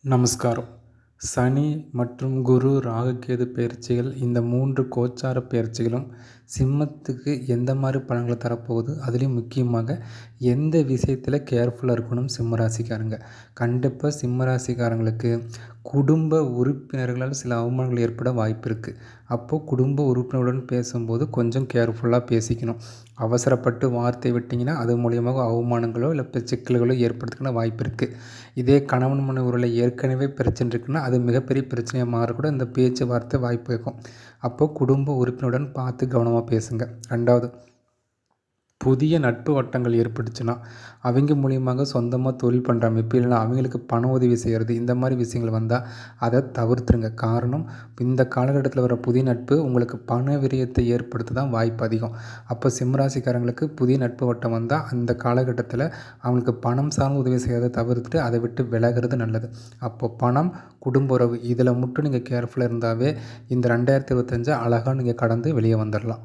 நமஸ்காரம். சனி மற்றும் குரு, ராகு, கேது பெயர்ச்சிகள் இந்த 3 கோச்சார பெயர்ச்சிகளும் சிம்மத்துக்கு எந்த மாதிரி பலன்களை தரப்போகுது, அதுலேயும் முக்கியமாக எந்த விஷயத்தில் கேர்ஃபுல்லாக இருக்கணும் சிம்ம ராசிக்காரங்க. கண்டிப்பாக சிம்ம ராசிக்காரங்களுக்கு குடும்ப உறுப்பினர்களால் சில அவமானங்கள் ஏற்பட வாய்ப்பு இருக்குது. அப்போது குடும்ப உறுப்பினருடன் பேசும்போது கொஞ்சம் கேர்ஃபுல்லாக பேசிக்கணும். அவசரப்பட்டு வார்த்தை விட்டிங்கன்னா அது மூலியமாக அவமானங்களோ இல்லை சிக்கல்களோ ஏற்படுறதுக்கான வாய்ப்பு இருக்குது. இதே கணவன் மனைவி உறவில் ஏற்கனவே பிரச்சனை இருக்குன்னா அது மிகப்பெரிய பிரச்சனையாக மாறக்கூட இந்த பேச்சுவார்த்தை வாய்ப்பு இருக்கும். அப்போது குடும்ப உறுப்பினருடன் பார்த்து கவனமாக பேசுங்க. 2வது, புதிய நட்பு வட்டங்கள் ஏற்பட்டுச்சுன்னா அவங்க மூலியமாக சொந்தமாக தொழில் பண்ணுற அமைப்பு இல்லைன்னா அவங்களுக்கு பண உதவி செய்கிறது, இந்த மாதிரி விஷயங்கள் வந்தால் அதை தவிர்த்துருங்க. காரணம், இந்த காலகட்டத்தில் வர புதிய நட்பு உங்களுக்கு பண விரயத்தை ஏற்படுத்த தான் வாய்ப்பு அதிகம். அப்போ சிம்மராசிக்காரங்களுக்கு புதிய நட்பு வட்டம் வந்தால் அந்த காலகட்டத்தில் அவங்களுக்கு பணம் சார்ந்த உதவி செய்கிறத தவிர்த்துட்டு அதை விட்டு விலகிறது நல்லது. அப்போது பணம், குடும்ப உறவு இதில் மட்டும் நீங்கள் கேர்ஃபுல்லாக இருந்தாவே இந்த 2025 அழகாக நீங்கள் கடந்து வெளியே வந்துடலாம்.